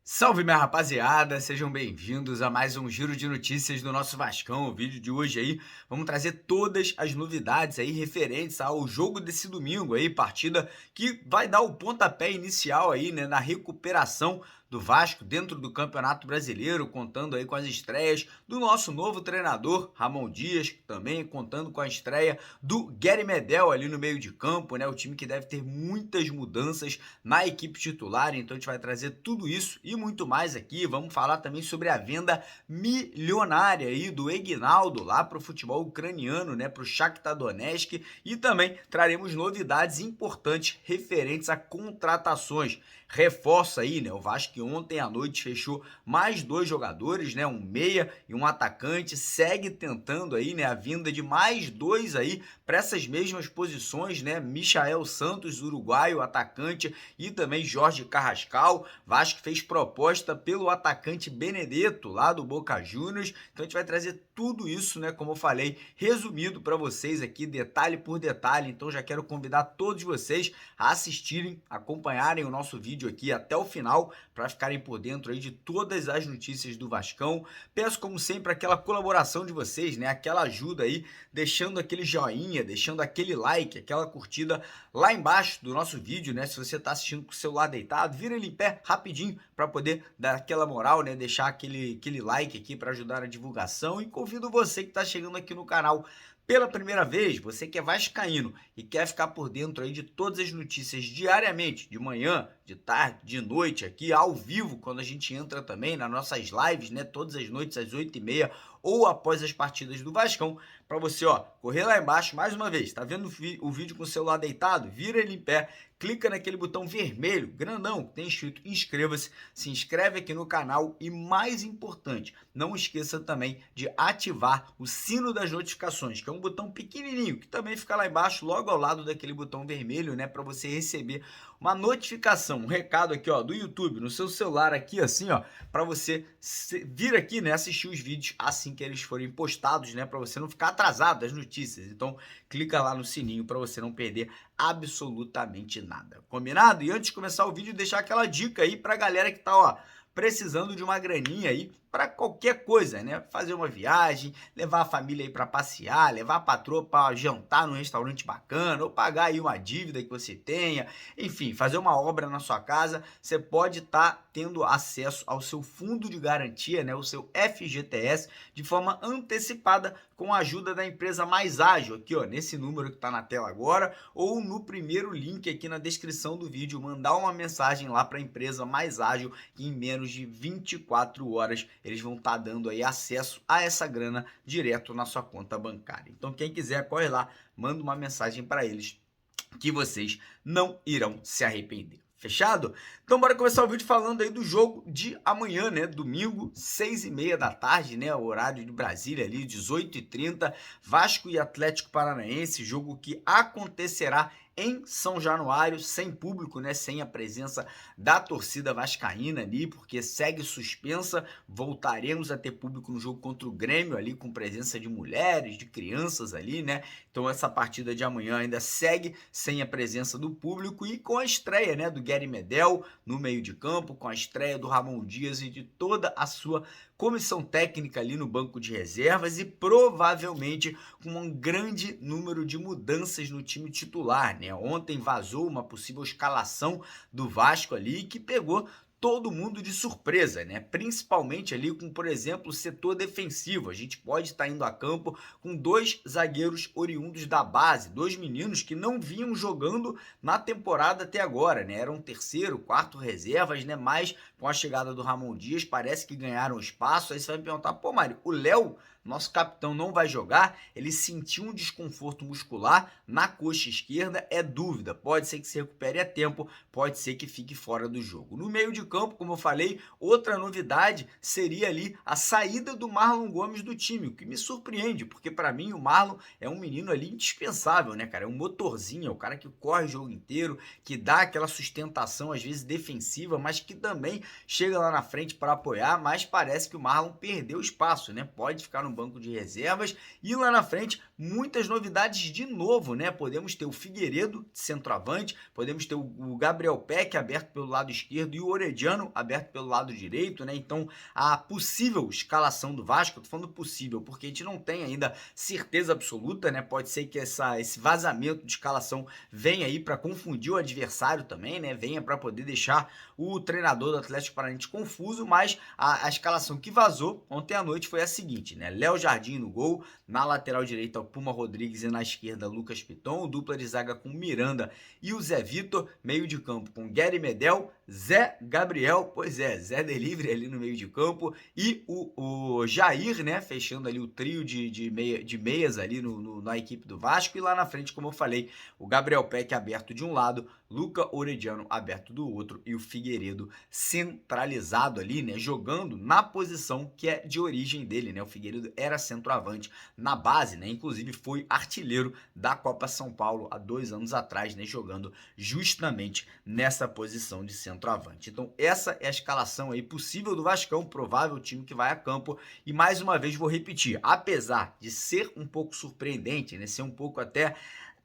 Salve, minha rapaziada, sejam bem-vindos a mais um giro de notícias do nosso Vascão. O vídeo de hoje aí, vamos trazer todas as novidades aí referentes ao jogo desse domingo aí, partida que vai dar o pontapé inicial aí, né, na recuperação do Vasco dentro do Campeonato Brasileiro, contando aí com as estreias do nosso novo treinador, Ramon Dias, também contando com a estreia do Gary Medel ali no meio de campo, né, o time que deve ter muitas mudanças na equipe titular, então a gente vai trazer tudo isso e muito mais aqui. Vamos falar também sobre a venda milionária aí do Eginaldo lá para o futebol ucraniano, né, para o Shakhtar Donetsk, e também traremos novidades importantes referentes a contratações. Reforça aí, né, o Vasco que ontem à noite fechou mais 2 jogadores, né, um meia e um atacante, segue tentando aí, né, a vinda de mais 2 aí para essas mesmas posições, né, Michael Santos, uruguaio, atacante, e também Jorge Carrascal. Vasco fez proposta pelo atacante Benedetto lá do Boca Juniors, então a gente vai trazer tudo isso, né, como eu falei, resumido para vocês aqui, detalhe por detalhe. Então já quero convidar todos vocês a assistirem, acompanharem o nosso vídeo aqui até o final, para ficarem por dentro aí de todas as notícias do Vascão. Peço, como sempre, aquela colaboração de vocês, né, aquela ajuda aí, deixando aquele joinha, deixando aquele like, aquela curtida lá embaixo do nosso vídeo, né, se você está assistindo com o celular deitado, vira ele em pé rapidinho para poder dar aquela moral, né, deixar aquele like aqui para ajudar a divulgação. E convido você que está chegando aqui no canal pela primeira vez, você que é vascaíno e quer ficar por dentro aí de todas as notícias diariamente, de manhã, de tarde, de noite, aqui ao vivo, quando a gente entra também nas nossas lives, né, todas as noites às 8h30 ou após as partidas do Vascão, para você, ó, correr lá embaixo, mais uma vez, tá vendo o vídeo com o celular deitado? Vira ele em pé, clica naquele botão vermelho, grandão, que tem escrito inscreva-se, se inscreve aqui no canal e, mais importante, não esqueça também de ativar o sino das notificações, que é um botão pequenininho, que também fica lá embaixo, logo ao lado daquele botão vermelho, né, para você receber uma notificação, um recado aqui, ó, do YouTube, no seu celular aqui, assim, ó, para você vir aqui, né, assistir os vídeos assim que eles forem postados, né, para você não ficar atrasado das notícias. Então, clica lá no sininho para você não perder absolutamente nada. Combinado? E antes de começar o vídeo, deixar aquela dica aí pra galera que tá, ó, precisando de uma graninha aí para qualquer coisa, né? Fazer uma viagem, levar a família aí para passear, levar a patroa para jantar num restaurante bacana, ou pagar aí uma dívida que você tenha, enfim, fazer uma obra na sua casa. Você pode estar tendo acesso ao seu fundo de garantia, né? O seu FGTS, de forma antecipada, com a ajuda da empresa Mais Ágil, aqui, ó, nesse número que está na tela agora, ou no primeiro link aqui na descrição do vídeo, mandar uma mensagem lá para a empresa Mais Ágil, que em menos de 24 horas eles vão estar dando aí acesso a essa grana direto na sua conta bancária. Então, quem quiser, corre lá, manda uma mensagem para eles que vocês não irão se arrepender. Fechado? Então bora começar o vídeo falando aí do jogo de amanhã, né? Domingo, 6h30 da tarde, né? O horário de Brasília ali, 18h30, Vasco e Atlético Paranaense, jogo que acontecerá em São Januário, sem público, né? Sem a presença da torcida vascaína ali, porque segue suspensa. Voltaremos a ter público no jogo contra o Grêmio ali, com presença de mulheres, de crianças ali, né? Então essa partida de amanhã ainda segue sem a presença do público e com a estreia, né, do Gary Medel no meio de campo, com a estreia do Ramon Dias e de toda a sua comissão técnica ali no banco de reservas, e provavelmente com um grande número de mudanças no time titular, né? Ontem vazou uma possível escalação do Vasco ali que pegou todo mundo de surpresa, né? Principalmente ali com, por exemplo, o setor defensivo. A gente pode estar indo a campo com 2 zagueiros oriundos da base, 2 meninos que não vinham jogando na temporada até agora, né? Eram terceiro, quarto reservas, né? Mas com a chegada do Ramon Dias parece que ganharam espaço. Aí você vai me perguntar, pô, Mário, o Léo nosso capitão não vai jogar, ele sentiu um desconforto muscular na coxa esquerda, é dúvida, pode ser que se recupere a tempo, pode ser que fique fora do jogo. No meio de campo, como eu falei, outra novidade seria ali a saída do Marlon Gomes do time, o que me surpreende, porque para mim o Marlon é um menino ali indispensável, né, cara? É um motorzinho, é o cara que corre o jogo inteiro, que dá aquela sustentação às vezes defensiva, mas que também chega lá na frente para apoiar, mas parece que o Marlon perdeu espaço, né? Pode ficar no banco de reservas e lá na frente muitas novidades de novo, né? Podemos ter o Figueiredo de centroavante, podemos ter o Gabriel Peck aberto pelo lado esquerdo e o Orediano aberto pelo lado direito, né? Então a possível escalação do Vasco, eu tô falando possível porque a gente não tem ainda certeza absoluta, né? Pode ser que esse vazamento de escalação venha aí para confundir o adversário também, né? Venha para poder deixar o treinador do Atlético Paranaense confuso, mas a escalação que vazou ontem à noite foi a seguinte, né? Léo Jardim no gol, na lateral direita o Puma Rodrigues e na esquerda Lucas Piton, dupla de zaga com Miranda e o Zé Vitor, meio de campo com Gary Medel, Zé Gabriel, pois é, Zé Delivery ali no meio de campo e o Jair, né, fechando ali o trio de meias ali na equipe do Vasco e lá na frente, como eu falei, o Gabriel Peck aberto de um lado, Luca Orediano aberto do outro e o Figueiredo centralizado ali, né, jogando na posição que é de origem dele, né, o Figueiredo era centroavante na base, né, inclusive foi artilheiro da Copa São Paulo há 2 anos atrás, né, jogando justamente nessa posição de centroavante. Então essa é a escalação aí possível do Vascão, provável time que vai a campo e mais uma vez vou repetir, apesar de ser um pouco surpreendente, né, ser um pouco até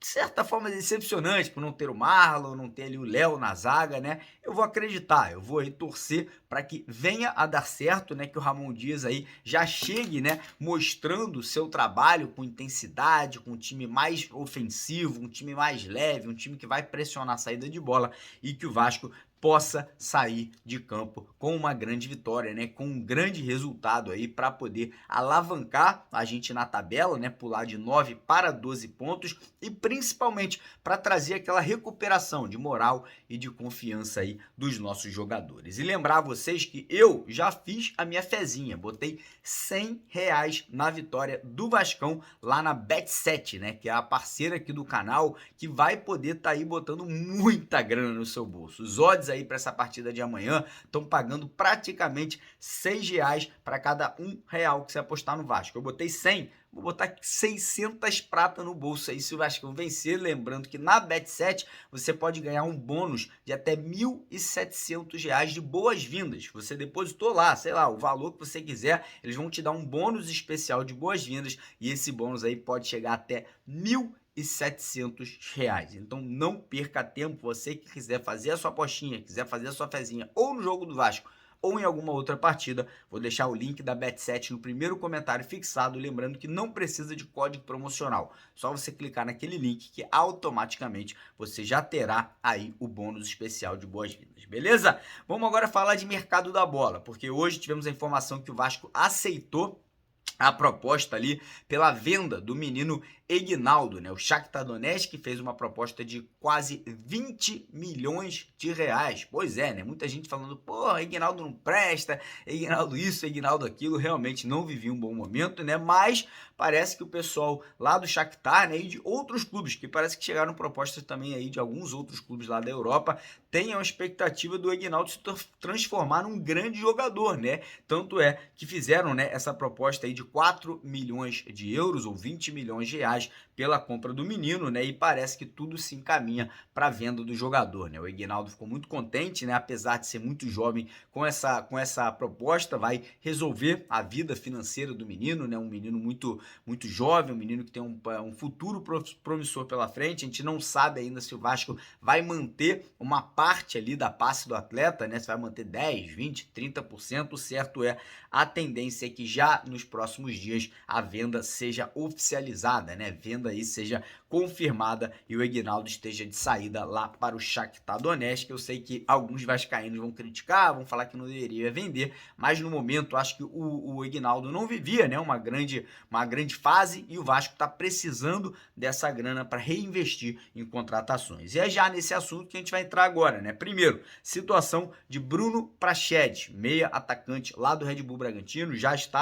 de certa forma decepcionante por não ter o Marlon, não ter ali o Léo na zaga, né? Eu vou acreditar, eu vou aí torcer para que venha a dar certo, né? Que o Ramon Dias aí já chegue, né? Mostrando o seu trabalho com intensidade, com um time mais ofensivo, um time mais leve, um time que vai pressionar a saída de bola e que o Vasco possa sair de campo com uma grande vitória, né? Com um grande resultado aí para poder alavancar a gente na tabela, né? Pular de 9 para 12 pontos e principalmente para trazer aquela recuperação de moral e de confiança aí dos nossos jogadores. E lembrar vocês que eu já fiz a minha fezinha, botei R$100 na vitória do Vascão lá na Bet7, né? Que é a parceira aqui do canal que vai poder estar aí botando muita grana no seu bolso. Os odds aí para essa partida de amanhã estão pagando praticamente R$6 para cada R$1 que você apostar no Vasco. Eu botei 100, vou botar 600 prata no bolso aí se o Vasco vencer. Lembrando que na Bet7 você pode ganhar um bônus de até R$1.700 de boas-vindas. Você depositou lá, sei lá, o valor que você quiser, eles vão te dar um bônus especial de boas-vindas e esse bônus aí pode chegar até R$1.700. Então não perca tempo, você que quiser fazer a sua apostinha, quiser fazer a sua fezinha ou no jogo do Vasco ou em alguma outra partida, vou deixar o link da Bet7 no primeiro comentário fixado, lembrando que não precisa de código promocional, só você clicar naquele link que automaticamente você já terá aí o bônus especial de boas-vindas, beleza? Vamos agora falar de mercado da bola, porque hoje tivemos a informação que o Vasco aceitou a proposta ali pela venda do menino Eginaldo, né? O Shakhtar Donetsk fez uma proposta de quase 20 milhões de reais. Pois é, né? Muita gente falando, pô, Eginaldo não presta, Eginaldo isso, Eginaldo aquilo. Realmente não vivia um bom momento, né? Mas parece que o pessoal lá do Shakhtar, né, e de outros clubes, que parece que chegaram propostas também aí de alguns outros clubes lá da Europa, tem a expectativa do Eginaldo se transformar num grande jogador, né? Tanto é que fizeram, né, essa proposta aí de 4 milhões de euros ou 20 milhões de reais pela compra do menino, né? E parece que tudo se encaminha para a venda do jogador, né? O Eginaldo ficou muito contente, né? Apesar de ser muito jovem, com essa proposta, vai resolver a vida financeira do menino, né? Um menino muito jovem, um menino que tem um futuro promissor pela frente. A gente não sabe ainda se o Vasco vai manter uma parte ali da passe do atleta, né? Se vai manter 10, 20, 30%. O certo é a tendência é que já nos próximos dias a venda seja oficializada, né? Venda venda aí seja confirmada e o Aguinaldo esteja de saída lá para o Shakhtar Donetsk. Eu sei que alguns vascaínos vão criticar, vão falar que não deveria vender, mas no momento acho que o Aguinaldo não vivia, né, uma grande fase, e o Vasco está precisando dessa grana para reinvestir em contratações. E é já nesse assunto que a gente vai entrar agora, né? Primeiro, situação de Bruno Prachedes, meia atacante lá do Red Bull Bragantino,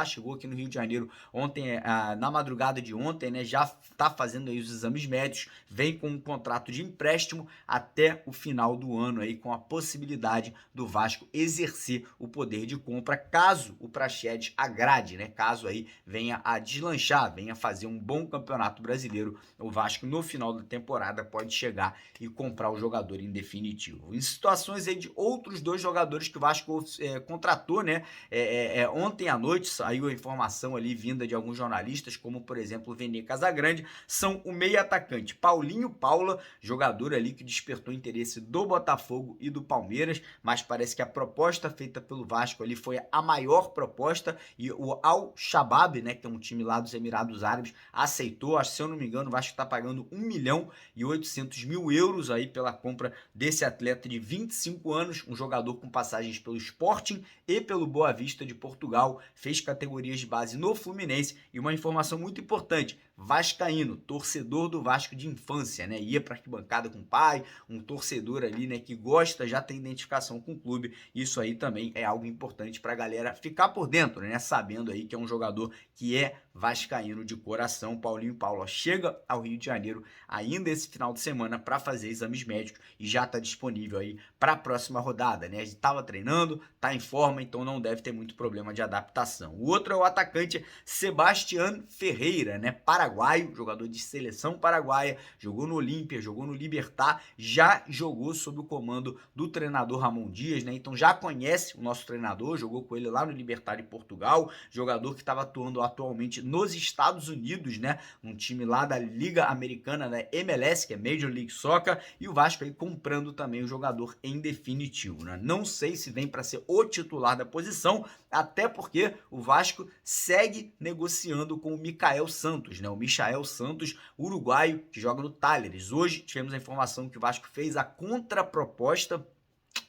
chegou aqui no Rio de Janeiro ontem, na madrugada de ontem, né? Já está fazendo aí os exames médicos, vem com um contrato de empréstimo até o final do ano aí, com a possibilidade do Vasco exercer o poder de compra caso o Prachedes agrade, né? Caso aí venha a deslanchar, venha fazer um bom campeonato brasileiro, o Vasco no final da temporada pode chegar e comprar o jogador em definitivo. Em situações aí de outros dois jogadores que o Vasco contratou, né? Ontem à noite saiu a informação ali vinda de alguns jornalistas, como por exemplo o Vene Casagrande, são o meio atacante Paulinho Paula, jogador ali que despertou interesse do Botafogo e do Palmeiras, mas parece que a proposta feita pelo Vasco ali foi a maior proposta, e o Al-Shabaab, né, que é um time lá dos Emirados Árabes, aceitou. Se eu não me engano, o Vasco está pagando 1.800.000 euros aí pela compra desse atleta de 25 anos, um jogador com passagens pelo Sporting e pelo Boa Vista de Portugal, fez categorias de base no Fluminense. E uma informação muito importante: vascaíno, torcedor do Vasco de infância, né? Ia para arquibancada com o pai, um torcedor ali, né, que gosta, já tem identificação com o clube. Isso aí também é algo importante para a galera ficar por dentro, né? Sabendo aí que é um jogador que é vascaíno de coração. Paulinho Paula chega ao Rio de Janeiro ainda esse final de semana para fazer exames médicos e já está disponível aí para a próxima rodada, né? Estava treinando, está em forma, então não deve ter muito problema de adaptação. O outro é o atacante Sebastián Ferreira, né? Paraguaio, jogador de seleção paraguaia, jogou no Olímpia, jogou no Libertad, já jogou sob o comando do treinador Ramon Dias, né? Então já conhece o nosso treinador, jogou com ele lá no Libertad de Portugal, jogador que estava atuando atualmente nos Estados Unidos, né? Um time lá da Liga Americana, da MLS, que é Major League Soccer, e o Vasco aí comprando também o jogador em definitivo, né? Não sei se vem para ser o titular da posição, até porque o Vasco segue negociando com o Michael Santos, né? O Michael Santos, uruguaio, que joga no Talleres. Hoje tivemos a informação que o Vasco fez a contraproposta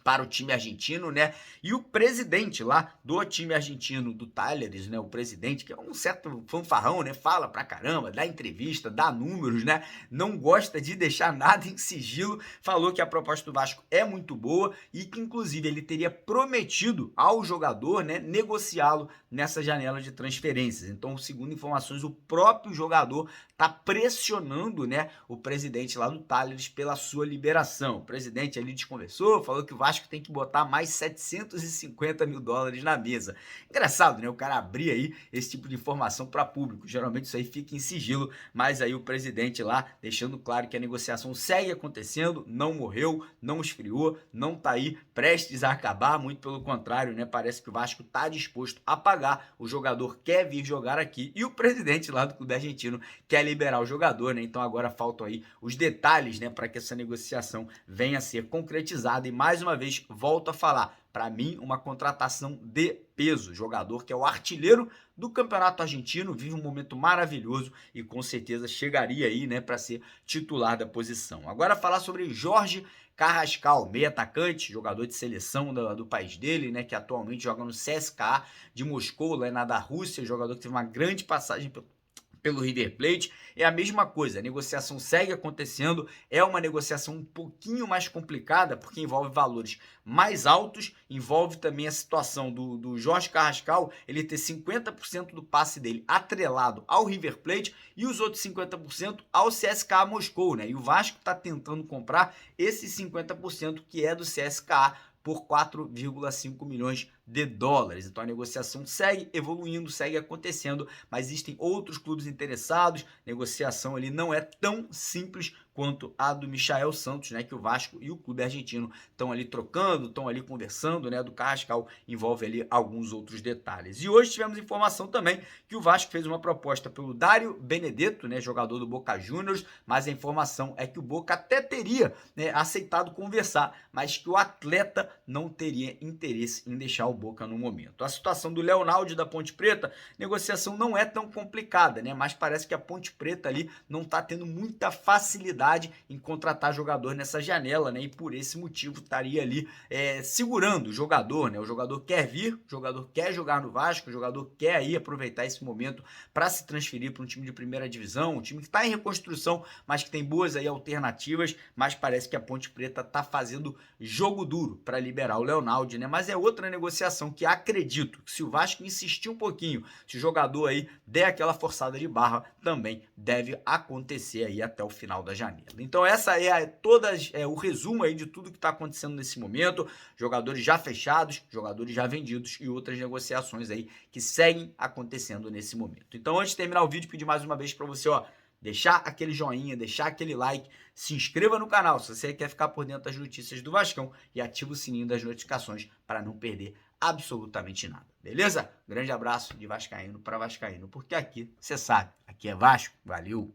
para o time argentino, né? E o presidente lá do time argentino do Talleres, né? O presidente, que é um certo fanfarrão, né? Fala pra caramba, dá entrevista, dá números, né? Não gosta de deixar nada em sigilo. Falou que a proposta do Vasco é muito boa e que, inclusive, ele teria prometido ao jogador, né, negociá-lo nessa janela de transferências. Então, segundo informações, o próprio jogador tá pressionando, né, o presidente lá do Talleres pela sua liberação. O presidente ali desconversou, falou que o Vasco tem que botar mais 750 mil dólares na mesa. Engraçado, né? O cara abrir aí esse tipo de informação para público. Geralmente isso aí fica em sigilo, mas aí o presidente lá deixando claro que a negociação segue acontecendo, não morreu, não esfriou, não tá aí prestes a acabar, muito pelo contrário, né? Parece que o Vasco tá disposto a pagar, o jogador quer vir jogar aqui e o presidente lá do clube argentino quer liberar o jogador, né? Então agora faltam aí os detalhes, né, para que essa negociação venha a ser concretizada. E mais uma vez volto a falar, para mim uma contratação de peso, jogador que é o artilheiro do Campeonato Argentino, vive um momento maravilhoso e com certeza chegaria aí, né, para ser titular da posição. Agora falar sobre Jorge Carrascal, meio atacante, jogador de seleção do país dele, né, que atualmente joga no CSKA de Moscou, lá na Rússia, jogador que teve uma grande passagem pelo River Plate. É a mesma coisa, a negociação segue acontecendo, é uma negociação um pouquinho mais complicada, porque envolve valores mais altos, envolve também a situação do Jorge Carrascal, ele ter 50% do passe dele atrelado ao River Plate e os outros 50% ao CSKA Moscou, né? E o Vasco está tentando comprar esses 50% que é do CSKA por 4,5 milhões de dólares. Então a negociação segue evoluindo, segue acontecendo, mas existem outros clubes interessados. A negociação ali não é tão simples quanto a do Michael Santos, né, que o Vasco e o clube argentino estão ali trocando, estão ali conversando, né, do Carrascal envolve ali alguns outros detalhes. E hoje tivemos informação também que o Vasco fez uma proposta pelo Dário Benedetto, né, jogador do Boca Juniors, mas a informação é que o Boca até teria, né, aceitado conversar, mas que o atleta não teria interesse em deixar o Boca no momento. A situação do Leonaldo da Ponte Preta, negociação não é tão complicada, né? Mas parece que a Ponte Preta ali não está tendo muita facilidade em contratar jogador nessa janela, né? E por esse motivo estaria ali segurando o jogador, né? O jogador quer vir, o jogador quer jogar no Vasco, o jogador quer aí aproveitar esse momento para se transferir para um time de primeira divisão, um time que está em reconstrução, mas que tem boas aí alternativas, mas parece que a Ponte Preta está fazendo jogo duro para liberar o Leonaldo, né? Mas é outra negociação que acredito que se o Vasco insistir um pouquinho, se o jogador aí der aquela forçada de barra, também deve acontecer aí até o final da janela. Então essa é o resumo aí de tudo que está acontecendo nesse momento, jogadores já fechados, jogadores já vendidos e outras negociações aí que seguem acontecendo nesse momento. Então antes de terminar o vídeo, pedir mais uma vez para você, deixar aquele joinha, deixar aquele like, se inscreva no canal se você quer ficar por dentro das notícias do Vascão e ativa o sininho das notificações para não perder absolutamente nada, beleza? Grande abraço de vascaíno para vascaíno, porque aqui, você sabe, aqui é Vasco, valeu!